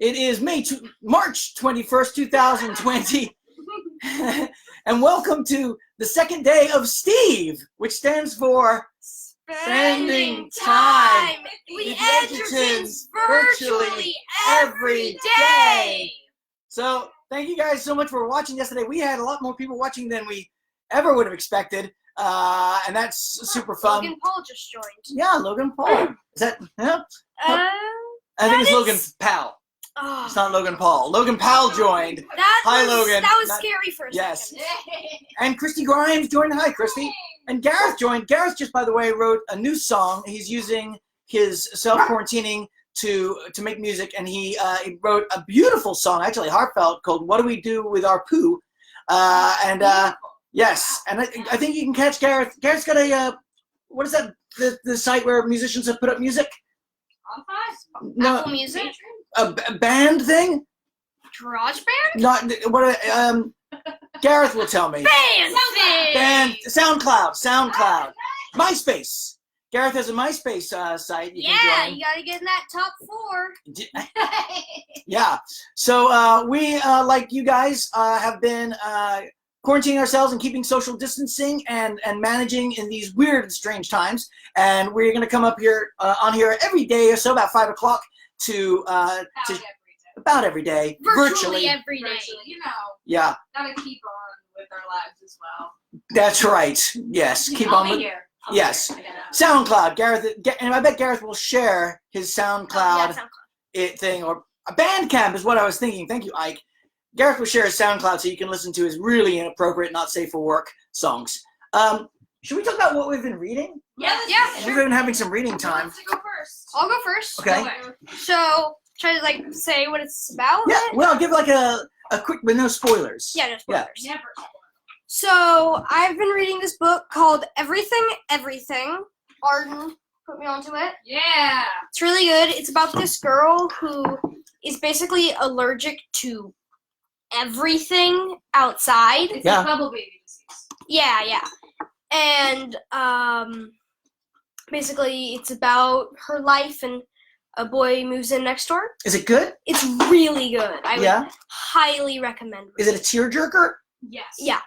It is March 21st, 2020. And welcome to the second day of STEVE, which stands for Spending time with Edgertons virtually every day. So thank you guys so much for watching yesterday. We had a lot more people watching than we ever would have expected. And that's super fun. Logan Paul just joined. Yeah, Logan Paul. Is that, yeah? I think it's Logan Powell. Oh, It's not Logan Paul. Logan Powell joined. Hi, Logan. That was scary for a Yes. second. And Christy Grimes joined. Hi, Christy. And Gareth joined. Gareth just, by the way, wrote a new song. He's using his self-quarantining to make music, and he wrote a beautiful song, actually heartfelt, called "What Do We Do With Our Poo?" Yes, and I think you can catch Gareth. Gareth's got a what is that? The site where musicians have put up music? No, Apple Music? a band thing. Garage Band? Not what? Gareth will tell me. Band. SoundCloud. MySpace. Gareth has a MySpace site. You can join. You gotta get in that top 4. Yeah. So we, like you guys, have been quarantining ourselves and keeping social distancing and managing in these weird and strange times. And we're going to come up here on here every day or so, about 5 o'clock, about every day, Virtually every day. You know. Yeah. Gotta keep on with our lives as well. That's right. Yes. Keep I'll on be with. here. Yes. I gotta- SoundCloud. Gareth, and I bet Gareth will share his SoundCloud SoundCloud. thing, or a Bandcamp is what I was thinking. Thank you, Ike. Gareth will share his SoundCloud so you can listen to his really inappropriate, not safe for work songs. Should we talk about what we've been reading? Yeah, We've been having some reading time. Who wants to go first? I'll go first. Okay. So, try to say what it's about. Yeah, well, give like a quick, with no spoilers. Yeah, no spoilers. Never. So, I've been reading this book called Everything, Everything. Arden put me onto it. Yeah. It's really good. It's about this girl who is basically allergic to everything outside. It's Yeah. a bubble baby disease. Yeah. And basically it's about her life, and a boy moves in next door. Is it good? It's really good. I Yeah. would highly recommend Is it a tearjerker? Yes. Yeah.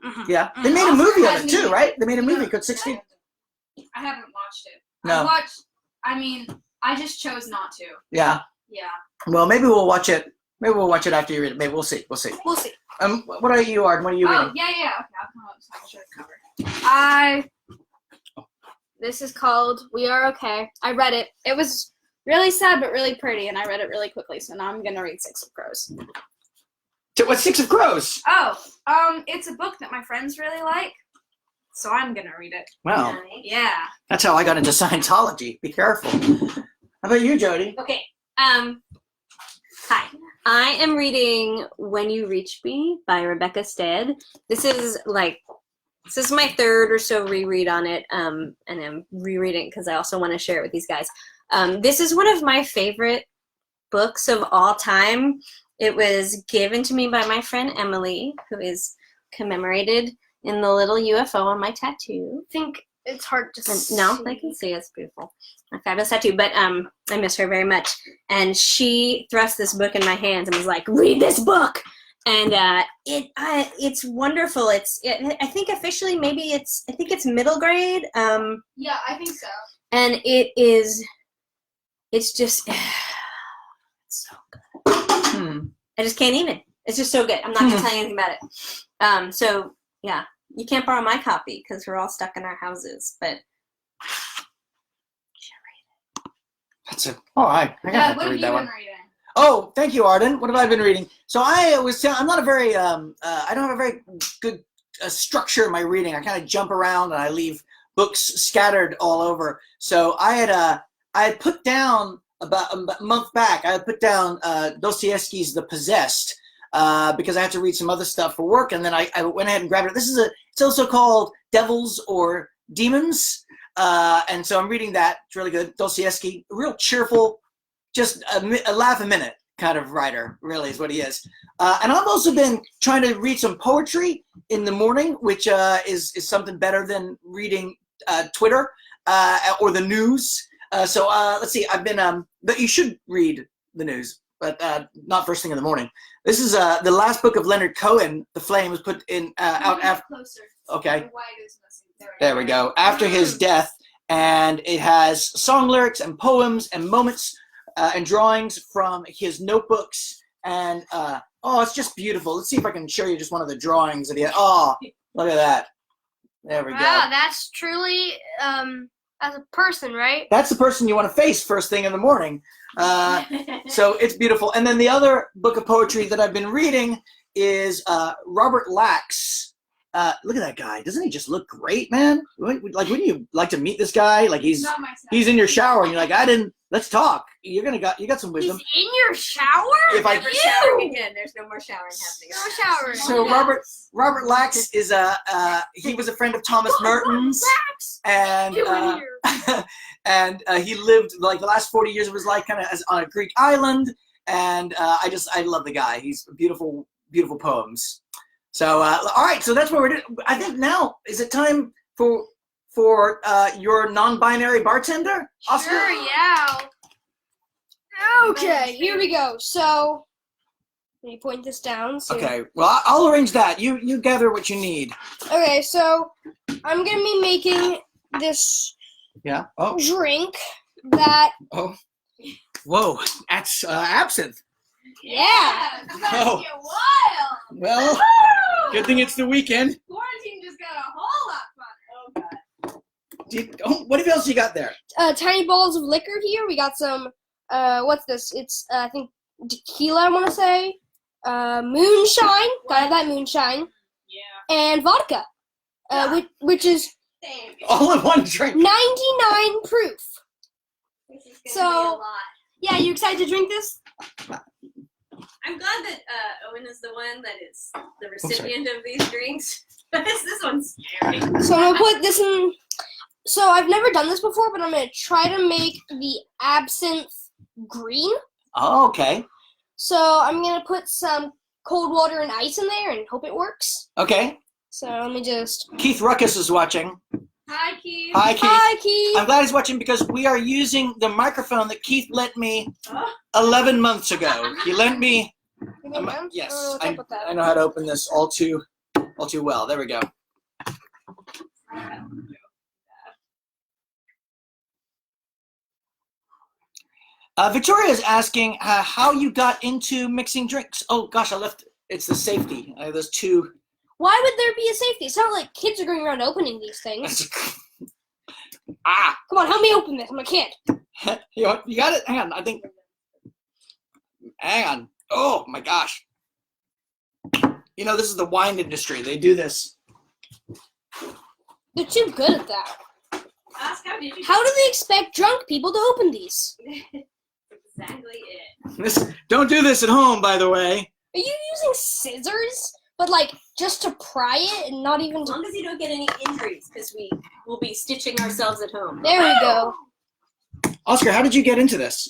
Mhm. Yeah. They made a movie of it too, right? They made a movie called 16. I haven't watched it. No. I just chose not to. Yeah. Yeah. Well, maybe we'll watch it. Maybe we'll watch it after you read it. Maybe we'll see. We'll see. What are you, Arden? What are you reading? Yeah. Okay, I'll come up so I can show the cover. This is called We Are Okay. I read it. It was really sad but really pretty, and I read it really quickly, so now I'm going to read Six of Crows. What's Six of Crows? It's a book that my friends really like, so I'm gonna read it. Wow. Yeah. That's how I got into Scientology. Be careful. How about you, Jody? Okay. Hi. I am reading When You Reach Me by Rebecca Stead. This is my third or so reread on it, and I'm rereading because I also want to share it with these guys. This is one of my favorite books of all time. It was given to me by my friend Emily, who is commemorated in the little UFO on my tattoo. I think it's hard to see. No, I can see it's beautiful. A fabulous tattoo, but I miss her very much. And she thrust this book in my hands and was like, "Read this book!" And it's wonderful. I think officially I think it's middle grade. Yeah, I think so. And it's just it's so good. I just can't even. It's just so good. I'm not gonna tell you anything about it. So yeah, you can't borrow my copy because we're all stuck in our houses. But That's it. Oh, I got Yeah, to what have read you that been one. reading? Oh, thank you, Arden. What have I been reading? So I'm not a very, I don't have a very good structure in my reading. I kind of jump around and I leave books scattered all over. So I had put down about a month back, I had put down Dostoevsky's The Possessed because I had to read some other stuff for work, and then I went ahead and grabbed it. It's also called Devils or Demons, and so I'm reading that. It's really good. Dostoevsky, real cheerful, just a laugh a minute kind of writer, really is what he is. And I've also been trying to read some poetry in the morning, which is something better than reading Twitter or the news. So let's see. I've been, but you should read the news. but not first thing in the morning. This is the last book of Leonard Cohen. The Flame was put in out after. Closer. Okay, The white is missing. there we go. After his death, and it has song lyrics and poems and moments and drawings from his notebooks. And oh, it's just beautiful. Let's see if I can show you just one of the drawings that he had. Oh, look at that. There we go. Wow, that's truly as a person, right? That's the person you want to face first thing in the morning. So it's beautiful. And then the other book of poetry that I've been reading is Robert Lax. Look at that guy. Doesn't he just look great, man? Like, wouldn't you like to meet this guy? Like, he's Not my style. in your shower and you're like, let's talk. You got some wisdom. He's in your shower? If I- Never showering again. There's no more showering happening. No showering. So Robert Lax is he was a friend of Thomas Merton's, and Doing here. and he lived like the last 40 years of his life kind of on a Greek island, and I love the guy. He's beautiful poems. So all right, so that's what we're doing. I think now is it time for your non-binary bartender, Oscar? Sure, yeah. Okay, here we go. So, let me point this down. So, Okay, well I'll arrange that. You gather what you need. Okay, so I'm gonna be making this Yeah. Oh. drink that. Oh. Whoa. That's absinthe. Yeah. It's about Oh. to get wild. Well, good thing it's the weekend. Quarantine just got a whole lot fun. Oh god. What else you got there? Tiny balls of liquor here. We got some. What's this? It's I think tequila. I want to say. Moonshine. Gotta have that moonshine. Yeah. And vodka. Which is Same. All in one drink. 99 proof. This is So- gonna be a lot. Yeah, you excited to drink this? I'm glad that Owen is the one that is the recipient of these drinks. This one's scary. So I'm gonna put this in. So I've never done this before, but I'm gonna try to make the absinthe green. Oh, okay. So I'm gonna put some cold water and ice in there and hope it works. Okay. So let me just. Keith Ruckus is watching. Hi, Keith. Hi, Keith. Hi, Keith. I'm glad he's watching because we are using the microphone that Keith lent me Oh. 11 months ago. He lent me. Give me a moment. Yes, I don't know what's up with that. I know how to open this all too well. There we go. Victoria is asking how you got into mixing drinks. Oh gosh, I left. It's the safety. Those two. Why would there be a safety? It's not like kids are going around opening these things. Ah, Come on, help me open this. I'm a kid. you got it. Hang on. I think. Hang on. Oh my gosh. You know, this is the wine industry. They do this. They're too good at that. Ask how did you How do they expect drunk people to open these? Exactly it. Don't do this at home, by the way. Are you using scissors? But like just to pry it and not even As to. long as you don't get any injuries, because we will be stitching ourselves at home. There we go. Oscar, how did you get into this?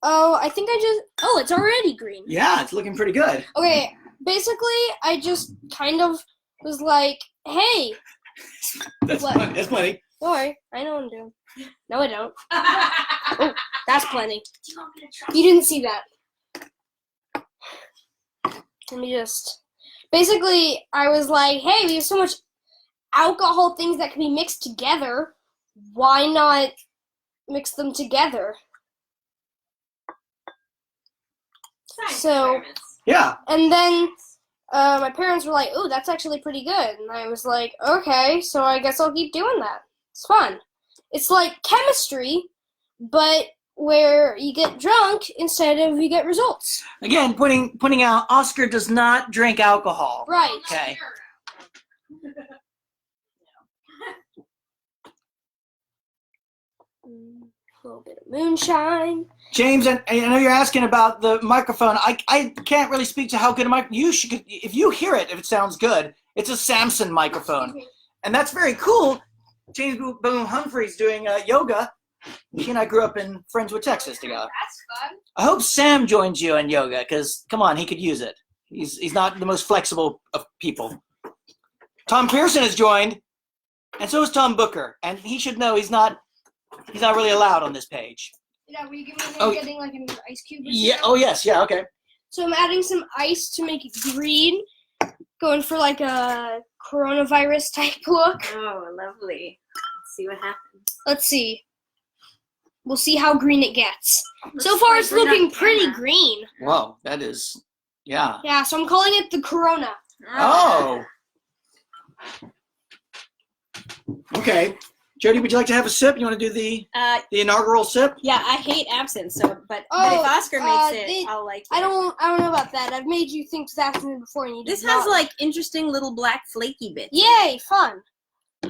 Oh, I think I just. Oh, it's already green. Yeah, it's looking pretty good. Okay, basically, I just kind of was like, hey, That's What? plenty. That's plenty. don't worry, I know what I'm doing. No, I don't. That's plenty. Do you want me to try? You didn't see that. Let me just. Basically, I was like, hey, we have so much alcohol things that can be mixed together. Why not mix them together? Science So- experiments. Yeah. And then my parents were like, "Ooh, that's actually pretty good." And I was like, "Okay, so I guess I'll keep doing that. It's fun. It's like chemistry, but where you get drunk instead of you get results." Again, pointing out, Oscar does not drink alcohol. Right. Okay. A little bit of moonshine. James, I know you're asking about the microphone. I can't really speak to how good a mic. You should, if you hear it, if it sounds good, it's a Samson microphone, and that's very cool. James Boone Humphrey's doing yoga. He and I grew up in Friendswood, Texas together. That's fun. I hope Sam joins you in yoga, because come on, he could use it. He's not the most flexible of people. Tom Pearson has joined, and so is Tom Booker, and he should know he's not really allowed on this page. Yeah, were you Oh, getting like an ice cube? Or Yeah. something? Oh, yes. Yeah. Okay. So I'm adding some ice to make it green. Going for like a coronavirus type look. Oh, lovely. Let's see what happens. Let's see. We'll see how green it gets. So Looks far, like it's green on looking pretty camera. green. Whoa, that is. Yeah. Yeah, so I'm calling it the Corona. Oh. Okay. Jody, would you like to have a sip? You want to do the inaugural sip? Yeah, I hate absinthe, so but Oh, if Oscar makes it, they- I'll like it. I don't know about that. I've made you think this afternoon before, and you did This not. has like interesting little black flaky bits. Yay, fun!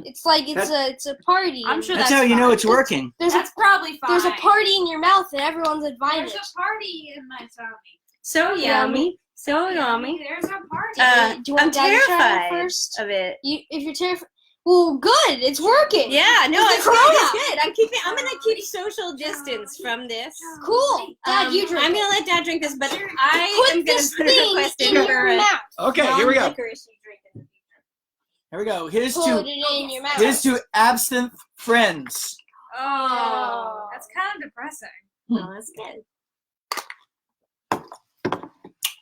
It's like it's a party. I'm and sure That's that's how you know fine. it's working. there's a That's probably fine. there's a party in your mouth and everyone's invited. There's a party in my tummy. So yummy. So yummy. There's a party. Do you want I'm Dad to try it terrified first? of it. If you're terrified, well, good. It's working. Yeah, no, It's it's the good. Corona. It's good. I'm gonna keep social distance from this. Cool. Dad, you drink. I'm it. gonna let Dad drink this, but I am Put gonna this put a thing request in in for your a mouth. Okay, here we go. non-licorous drink in the future. Here we go. Here's Put to it in your mouth. absinthe friends. Oh, that's kind of depressing. Oh, that's good.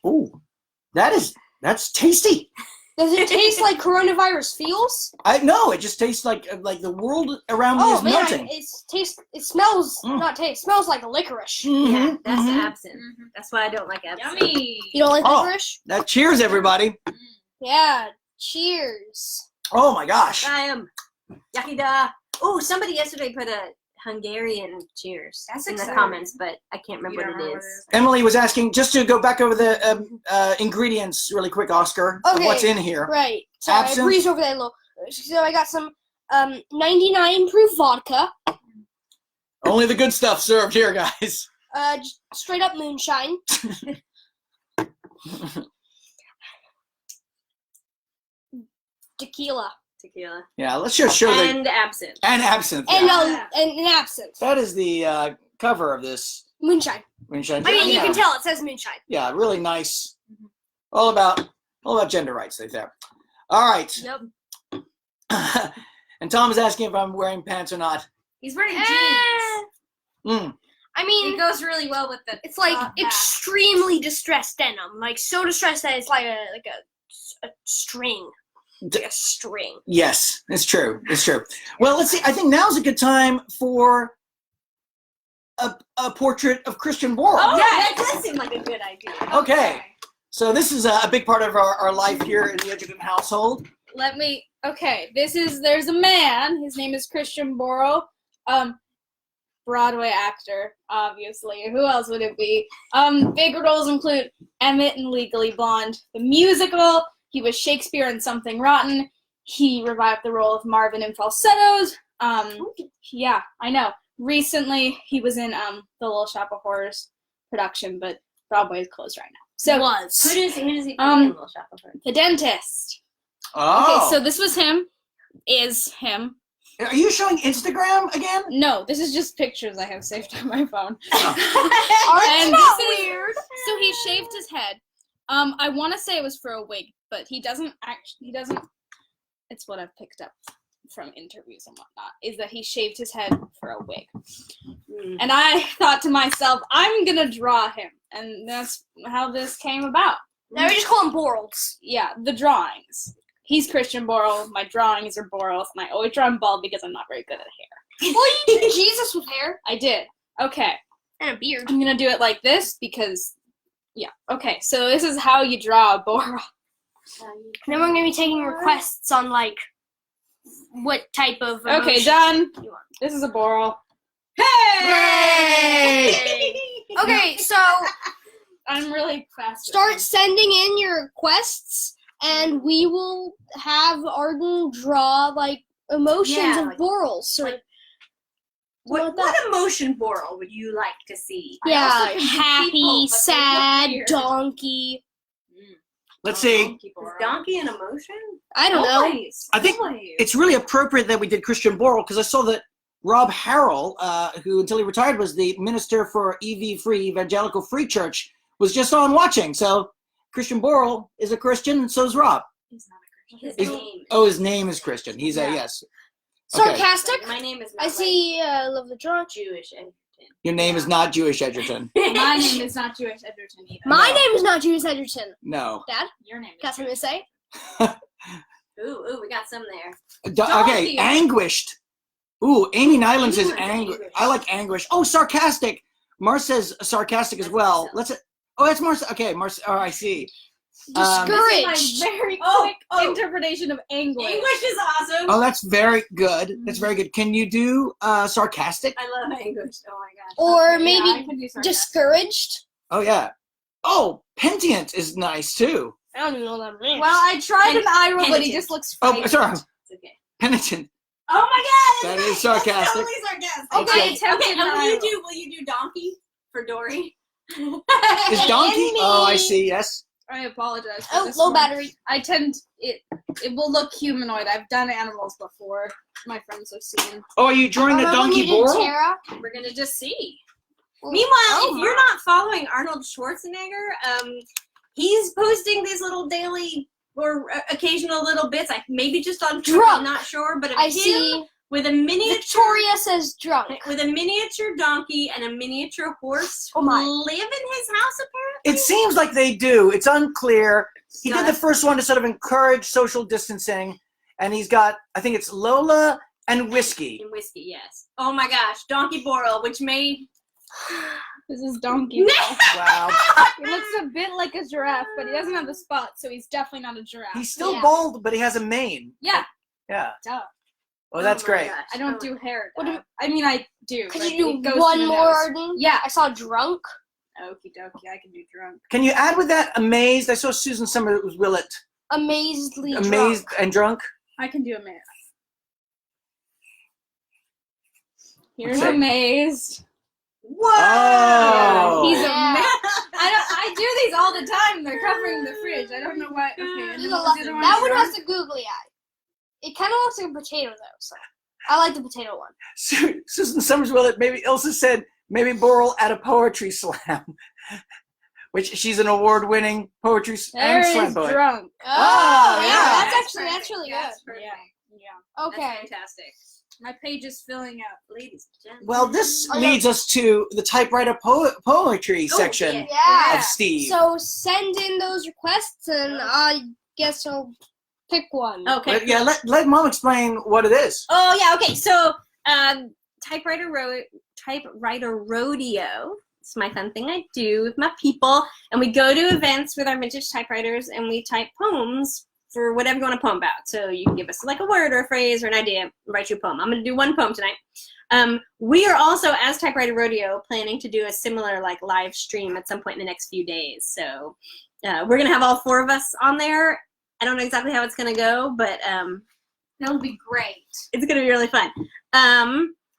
Ooh, that's tasty. Does it taste like coronavirus feels? I know it just tastes like the world around me Oh is man, melting. it smells Mm. not taste. It smells like licorice. Mhm, Yeah, that's mhm. absinthe. That's why I don't like absinthe. Yummy. You don't like Oh. licorice? That cheers, everybody. Yeah. Cheers. Oh my gosh. I am yakida. Oh, somebody yesterday put a Hungarian cheers That's in the exciting. comments, but I can't You remember don't what know it what is. Emily was asking just to go back over the ingredients really quick, Oscar. Of Okay, what's in here? Right. Sorry, Absinthe? I breezed over that a little. So I got some 99 proof vodka. Only the good stuff served here, guys. Just straight up moonshine. Tequila. Tequila. Yeah, let's just show the And absinthe. and absinthe. And yeah. and an absinthe. That is the cover of this Moonshine. moonshine. I mean, you yeah. can tell it says moonshine. Yeah, really nice. All about gender rights, they say. All right. Yep. And Tom is asking if I'm wearing pants or not. He's wearing jeans. Mm. I It mean, goes really well with the. it's like top half. extremely distressed denim. Like so distressed that it's like a string. Like a string. Yes, it's true. It's true. Well, let's see. I think now's a good time for a portrait of Christian Borle. Oh, Yeah. that does seem like a good idea. Okay. So this is a big part of our life here in the Edgerton household. There's a man, his name is Christian Borle, Broadway actor, obviously. Who else would it be? Big roles include Emmett in Legally Blonde, the musical. He was Shakespeare in Something Rotten. He revived the role of Marvin in Falsettos. Yeah, I know. Recently, he was in The Little Shop of Horrors production, but Broadway is closed right now. So, Who was. does he play in Little Shop of Horrors? the dentist. Oh. Okay, so this was him. Is him. Are you showing Instagram again? No, this is just pictures I have saved on my phone. Aren't And that this is- weird? So he shaved his head. I want to say it was for a wig, but he doesn't. It's what I've picked up from interviews and whatnot, is that he shaved his head for a wig. And I thought to myself, I'm gonna draw him, and that's how this came about. Now we just call them Borals. Yeah, the drawings. He's Christian Borle. My drawings are Borles, and I always draw him bald because I'm not very good at hair. Well, you drew Jesus with hair I did. Okay. and a beard. I'm gonna do it like this because, yeah. Okay, so this is how you draw a Borle. Then we're gonna be taking requests on like what type of. Okay, emotion done. you want. This is a Borle. Okay, so I'm really fast. start sending in your requests, and we will have Arden draw like emotions Yeah, of like- Borals. Or, like- What What emotion Borle would you like to see? yeah, also can do happy, people, but they look sad, weird. donkey. Let's see. Is donkey an emotion? I don't know. Always. I think Always. It's really appropriate that we did Christian Borle because I saw that Rob Harrell, who until he retired was the minister for EV Free, Evangelical Free Church, was just on watching. So Christian Borle is a Christian, and so is Rob. He's not a Christian. His Is- name. Oh, his name is Christian. He's a Yeah. yes. Okay. Sarcastic. My name is not I see. Love the drawing. Jewish and Your name is not Jewish Edgerton. My name is not Jewish Edgerton either. My No. name is not Judas Edgerton. No. Dad, Your name is. got something to say? Ooh, we got some there. Okay, anguished. Ooh, Amy Nyland says Ooh, anguish. anguish. I like anguish. Oh, sarcastic. Mars says sarcastic as That's well. Marcel. Let's. Oh, that's Mars. Okay, Mars. Oh, I see. Discouraged. This is my very quick interpretation of anguish. English is awesome. Oh, that's very good. That's very good. Can you do sarcastic? I love English. Oh my gosh. Or Okay, maybe yeah, I can do sarcastic. discouraged. Oh yeah. Oh, pentient is nice too. I don't even know what that means. Well, I tried an eye roll, but he penitent. just looks Oh, frightened. sorry. It's okay. Penitent. Oh my god! That is sarcastic. That's totally sarcastic. Thanks, Okay, guys. attempted Okay, an and eye roll. will you do donkey for Dory? Is donkey? me. Oh, I see. Yes. I apologize. For Oh, this low one. battery. I tend it will look humanoid. I've done animals before. My friends have seen. Oh, are you drawing a Remember when donkey you did boral? Tara? We're gonna just see. Well, Meanwhile, oh if you're my. not following Arnold Schwarzenegger, he's posting these little daily or occasional little bits. Maybe just on Twitter, Drunk. I'm not sure, but of I him see. with a miniature Victoria says drunk. with a miniature donkey and a miniature horse Oh my. who live in his house apparently. It seems like they do. It's unclear. He did Got the it. first one to sort of encourage social distancing, and he's got, I think it's Lola and Whiskey. In whiskey, yes. Oh my gosh, Donkey Boral, which may This is donkey. Wow. He looks a bit like a giraffe, but he doesn't have the spots, so he's definitely not a giraffe. He's still Yeah. bald, but he has a mane. Yeah, Yeah. duh. Oh, that's my great. gosh. I don't Oh. do hair. What though. I mean, I do. Could but you it do goes to one the more, nose. Arden? Yeah. I saw drunk. Okie dokie, I can do drunk. Can you add with that amazed? I saw Susan Summers Willett. Amazedly Amazed drunk. and drunk. I can do a math. Here's Okay. amazed. Whoa! Oh. He's Yeah. a mess. I do these all the time. They're covering the fridge. I don't know why. Okay, and There's then a what lot- was the other that one drunk? has a googly eye. It kind of looks like a potato though, so I like the potato one. Susan Summers Willett. Maybe Ilsa said maybe Boral at a poetry slam, which she's an award-winning poetry There and slam is poet. drunk. Oh, yeah, yeah. that's really good. That's perfect. Yeah. Okay. That's fantastic. My page is filling up. Ladies and gentlemen. Well, this Oh, yeah. leads us to the typewriter poetry Oh, section yeah. Yeah. of Steve. So send in those requests, and I guess I'll pick one. Okay. But yeah, let Mom explain what it is. Oh yeah, okay. So typewriter rodeo. It's my fun thing I do with my people, and we go to events with our vintage typewriters, and we type poems for whatever you want to poem about. So you can give us like a word or a phrase or an idea, write you a poem. I'm going to do one poem tonight. We are also, as Typewriter Rodeo, planning to do a similar like live stream at some point in the next few days. So we're going to have all four of us on there. I don't know exactly how it's going to go, but That'll be great. it's going to be really fun.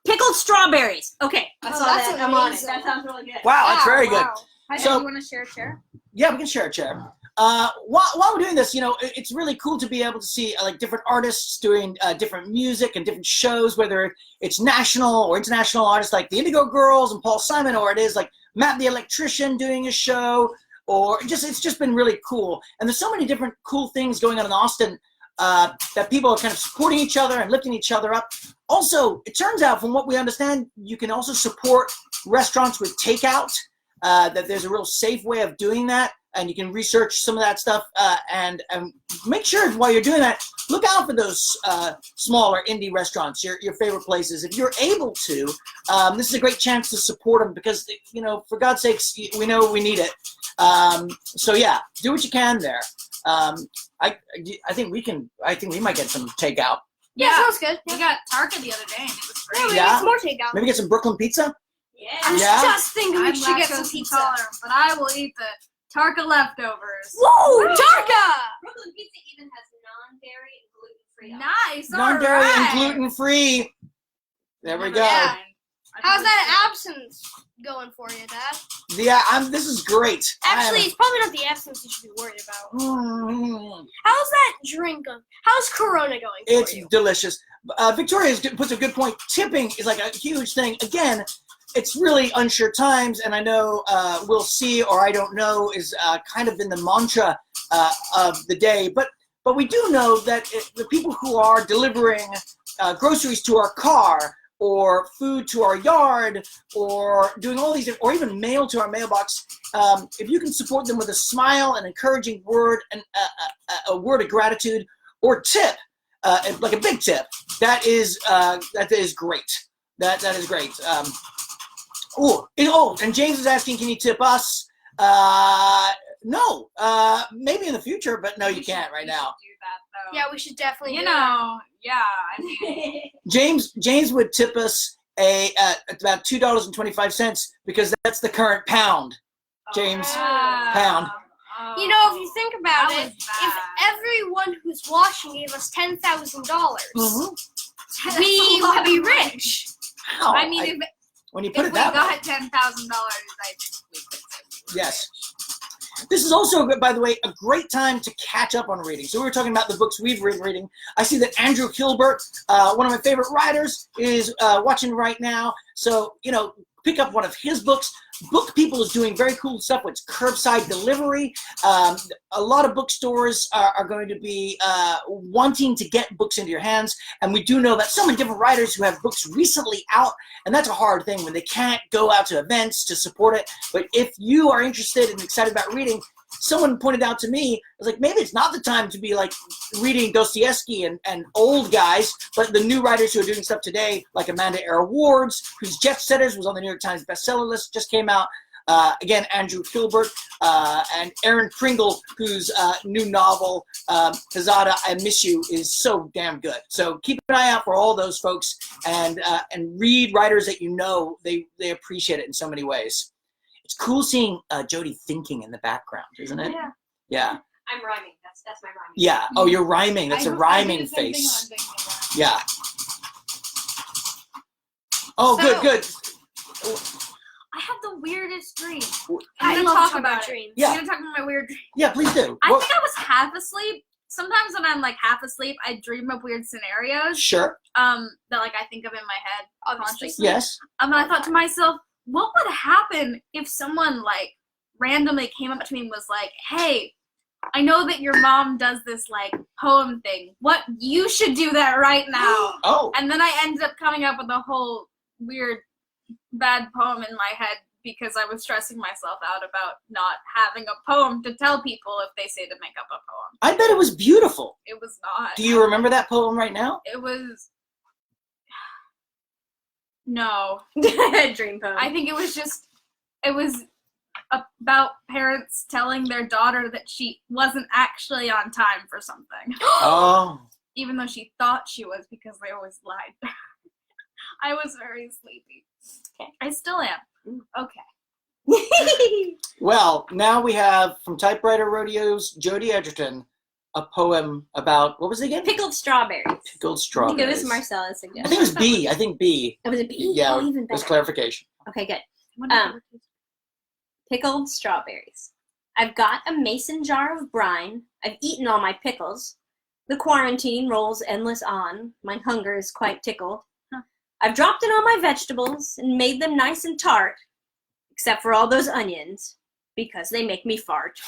Pickled strawberries. Okay, I Oh, saw that's that. I'm on it. amazing. That sounds really good. Wow, that's very good. Wow. Hi, So- do you want to share a chair? Yeah, we can share a chair. While we're doing this, you know, it's really cool to be able to see like different artists doing different music and different shows, whether it's national or international artists like the Indigo Girls and Paul Simon, or it is like Matt the Electrician doing a show, or it's just been really cool. And there's so many different cool things going on in Austin that people are kind of supporting each other and lifting each other up. Also, it turns out, from what we understand, you can also support restaurants with takeout. That there's a real safe way of doing that, and you can research some of that stuff and make sure while you're doing that, look out for those smaller indie restaurants, your favorite places. If you're able to, this is a great chance to support them because, you know, for God's sakes, we know we need it. So yeah, do what you can there. I think we might get some takeout. Yeah, sounds good. We got Tarka the other day, and it was Yeah, great. we Yeah. get some more takeout. Maybe get some Brooklyn pizza. Yeah. I'm Yeah. just thinking we I'm should get some lactose pizza. intolerant, but I will eat the Tarka leftovers. Whoa, Tarka! Brooklyn Pizza even has non-dairy and gluten-free. Nice. Non-dairy all right. and gluten-free. There we go. Yeah. I How's believe that absence going for you, Dad? Yeah, this is great. Actually, it's probably not the absence you should be worried about. Mm, How's that drink going? How's Corona going for it's you? delicious. Victoria puts a good point. Tipping is like a huge thing. Again, it's really unsure times, and I know we'll see, or I don't know, is kind of in the mantra of the day. But we do know that the people who are delivering groceries to our car or food to our yard, or doing all these, or even mail to our mailbox, if you can support them with a smile, an encouraging word, and a word of gratitude, or tip, like a big tip, that is great. That is great. And James is asking, can you tip us? No, maybe in the future, but no, you can't right now. Do that though. Yeah, we should definitely You do that. know, yeah. I mean, James would tip us about $2.25 because that's the current pound. James, pound. You know, if you think about That it, was if bad. everyone who's watching gave us $10,000, Mhm. we would be rich. Wow. I mean, when you put if it we that way. got $10,000, I think we could. Yes. This is also, by the way, a great time to catch up on reading. So we were talking about the books we've been reading. I see that Andrew Hilbert, one of my favorite writers, is watching right now. So, pick up one of his books. Book People is doing very cool stuff with curbside delivery. A lot of bookstores are going to be wanting to get books into your hands. And we do know that so many different writers who have books recently out, and that's a hard thing when they can't go out to events to support it. But if you are interested and excited about reading, someone pointed out to me, I was like, maybe it's not the time to be like reading Dostoevsky and old guys, but the new writers who are doing stuff today, like Amanda Era Wards, whose Jet Setters was on the New York Times bestseller list, just came out. Again, Andrew Hilbert and Aaron Pringle, whose new novel, Pizada, I Miss You, is so damn good. So keep an eye out for all those folks and read writers that they appreciate it in so many ways. It's cool seeing Jody thinking in the background, isn't it? Yeah. Yeah. I'm rhyming. That's my rhyming. Yeah. Oh, you're rhyming. That's a I do rhyming the same thing face. when I'm thinking about Yeah. Oh, So- good. I had the weirdest dream. I I'm love gonna talk talking about about it. dreams. Yeah. I'm gonna talk about my weird dream. Yeah, please do. I Well, think I was half asleep. Sometimes when I'm like half asleep, I dream up weird scenarios. sure. That like I think of in my head Obviously. consciously. Yes. And I thought to myself, what would happen if someone like randomly came up to me and was like, "Hey, I know that your mom does this like poem thing. What you should do that right now." Oh. And then I ended up coming up with a whole weird bad poem in my head because I was stressing myself out about not having a poem to tell people if they say to make up a poem. I bet it was beautiful. It was not. Do you remember that poem right now? It was no. Dream poem. I think it was about parents telling their daughter that she wasn't actually on time for something, Oh. even though she thought she was because they always lied. I was very sleepy. Okay. I still am. Okay. Well, now we have from Typewriter Rodeo's Jody Edgerton a poem about, what was it again? Pickled strawberries. Pickled I think strawberries. it was Marcella's I suggestion. think it was B. I think B. It was a B. Yeah, Oh, even there's better. clarification. Okay, good. Whatever. Pickled strawberries. I've got a mason jar of brine. I've eaten all my pickles. The quarantine rolls endless on. My hunger is quite tickled. I've dropped in all my vegetables and made them nice and tart, except for all those onions, because they make me fart.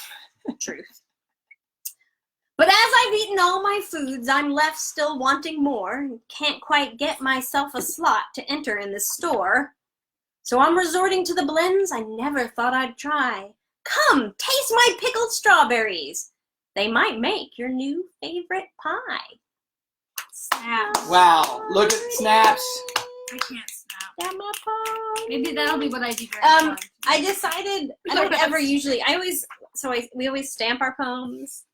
Truth. But as I've eaten all my foods, I'm left still wanting more, and can't quite get myself a slot to enter in the store. So I'm resorting to the blends I never thought I'd try. Come, taste my pickled strawberries. They might make your new favorite pie. Snaps. Wow. Look at snaps. I can't snap. Down my pie. Maybe that'll be what I do during time. I decided I don't ever usually. We always stamp our poems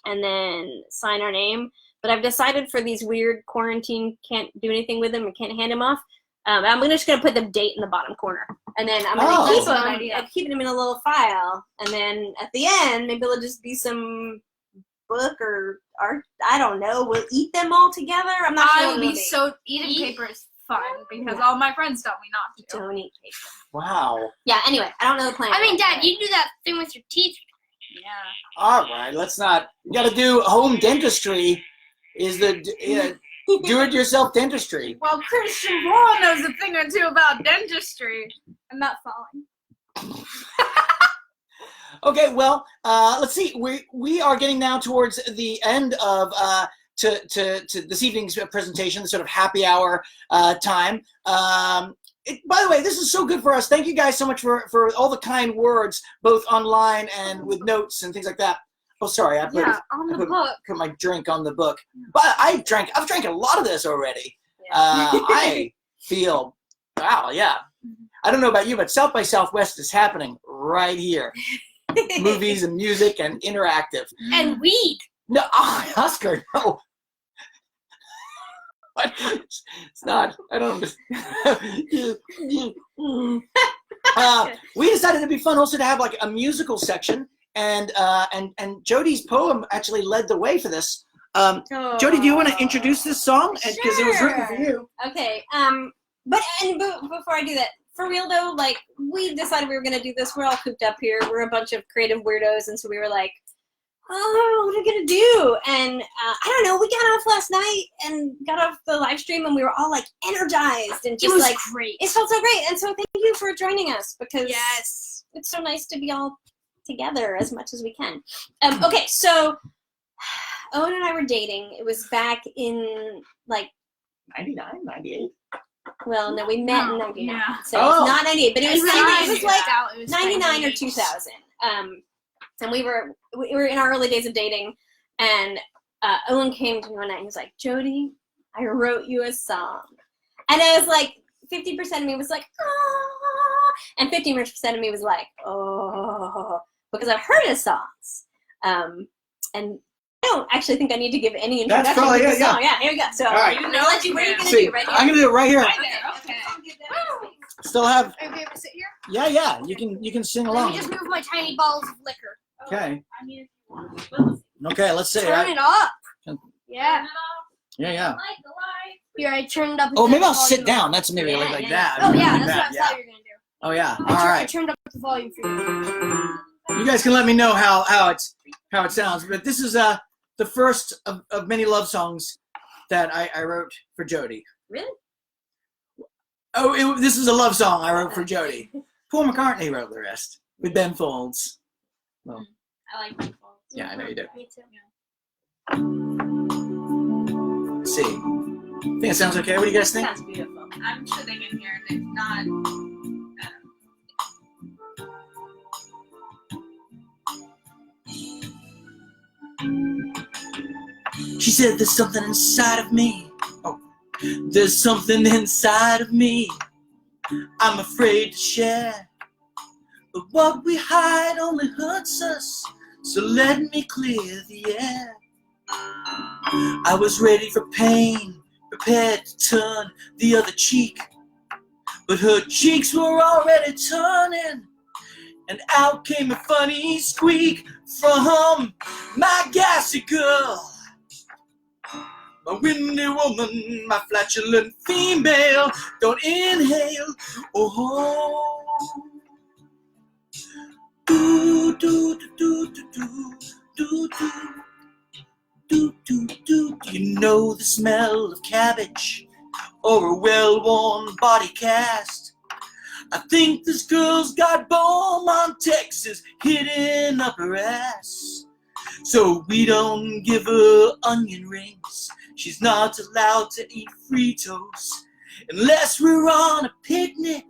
and then sign our name. But I've decided for these weird quarantine can't do anything with them and can't hand them off. I'm just gonna put the date in the bottom corner, and then I'm gonna Oh. keep That's a good them. idea. I'm keeping them in a little file, and then at the end maybe it'll just be some book or art. I don't know. We'll eat them all together. I'm not sure. I what will it'll be so eating paper is fun because all my friends tell me not to. Don't eat paper. Wow. Yeah. Anyway, I don't know the plan. I mean, Dad, you do that thing with your teeth. Yeah. All right. Let's not. You got to do home dentistry. Is the do-it-yourself dentistry. Well, Christian Braun knows a thing or two about dentistry. I'm not falling. Okay, well, let's see. We are getting now towards the end of to this evening's presentation, the sort of happy hour time. By the way, this is so good for us. Thank you guys so much for all the kind words, both online and with notes and things like that. Oh, sorry, on the book. Put my drink on the book. But I've drank a lot of this already. I feel, wow, yeah. I don't know about you, but South by Southwest is happening right here. Movies and music and interactive. And weed. No, Oscar, no. What? It's not. I don't we decided it'd be fun also to have like a musical section, and Jody's poem actually led the way for this. Jody, do you want to introduce this song? Because it was written for you. Okay. But before I do that, for real though, like we decided we were gonna do this. We're all cooped up here. We're a bunch of creative weirdos, and so we were like, oh, what are we gonna do? And I don't know. We got off last night and got off the live stream, and we were all like energized and just like great. it felt so great. And so thank you for joining us because Yes. it's so nice to be all together as much as we can. Okay, so Owen and I were dating. It was back in like 99, 98. well, no, we met in No, 99, yeah. so Oh. it's not 98, but it was like 99 or 98. 2000. And we were in our early days of dating, and Owen came to me one night and he was like, Jody, I wrote you a song. And I was like, 50% of me was like, ah, and 50% of me was like, oh, because I've heard his songs. And I don't actually think I need to give any That's introduction probably to the it, yeah. song. Yeah, here we go. So All right. I'm gonna let you, what are you gonna See, do right here? I'm gonna do it right here. Okay. Still have. Are we able to sit here? Yeah. You can sing Let along. me just move my tiny balls of liquor. Okay. I mean, if you want. Okay. Let's see. Turn it up. Can- Yeah. Yeah. Here, I turned up. Oh, maybe I'll the sit volume. down. That's maybe like that. Oh yeah, Like that's that, what I thought you were gonna do. Oh yeah. I All right. turned up the volume for you. You guys can let me know how it sounds. But this is the first of many love songs that I wrote for Jody. Really? Oh, this is a love song I wrote for Jody. Paul McCartney wrote the rest with Ben Folds. I like my balls. Yeah, I know you do. Me too. Let's see. Think it sounds okay? What do you guys think? Sounds beautiful. I'm sitting in here and it's not. She said there's something inside of me. Oh, there's something inside of me I'm afraid to share. But what we hide only hurts us, so let me clear the air. I was ready for pain, prepared to turn the other cheek. But her cheeks were already turning, and out came a funny squeak from my gassy girl. My windy woman, my flatulent female, don't inhale, oh. Do do do do do do do do do do. Do you know the smell of cabbage or a well-worn body cast? I think this girl's got Beaumont, Texas hidden up her ass. So we don't give her onion rings. She's not allowed to eat Fritos unless we're on a picnic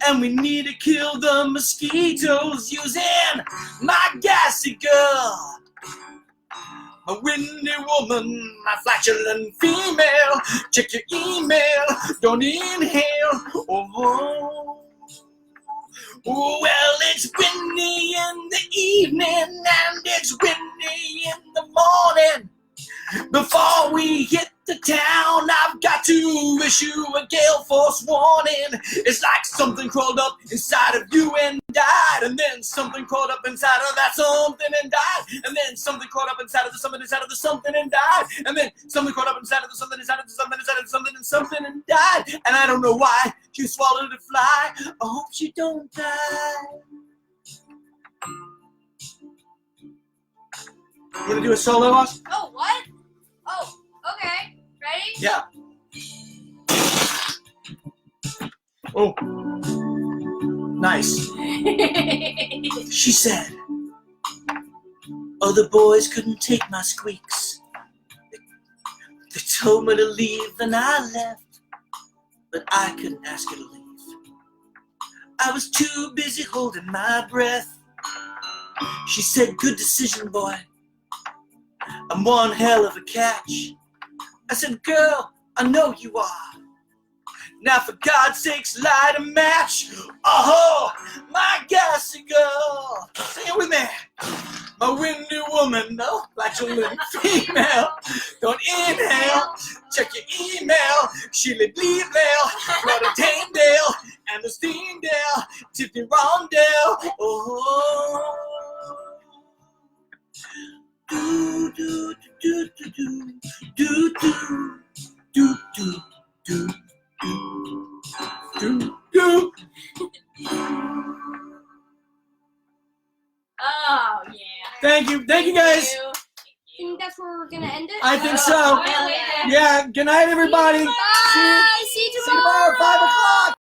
and we need to kill the mosquitoes using my gassy girl. A windy woman, my flatulent female. Check your email, don't inhale. Oh, well, it's windy in the evening and it's windy in the morning. Before we hit the town, I've got to issue a gale force warning. It's like something crawled up inside of you and died, and then something crawled up inside of that something and died, and then something crawled up inside of the something inside of the something and died, and then something crawled up inside of the something inside of the something inside of the something and something and died. And I don't know why she swallowed a fly. I hope she don't die. You gonna do a solo, Oz? Oh, what? Oh, okay. Ready? Yeah. Oh. Nice. She said, other boys couldn't take my squeaks. They told me to leave and I left, but I couldn't ask her to leave. I was too busy holding my breath. She said, good decision, boy. I'm one hell of a catch. I said, girl, I know you are. Now for God's sakes, light a match. Oh, my gassy girl. Sing it with me. My windy woman, no, flatulent female. Don't inhale, check your email. Sheila Bleedale, Rhoda Tandale, and the Steendale, Tiffany Rondell. Oh. Do, do, do, do, do, do, do, do, do, do. Do. Oh yeah. Thank you guys. I think that's where we're gonna end it. I think so. Oh, hell yeah. Yeah, good night everybody. Bye. See you tomorrow.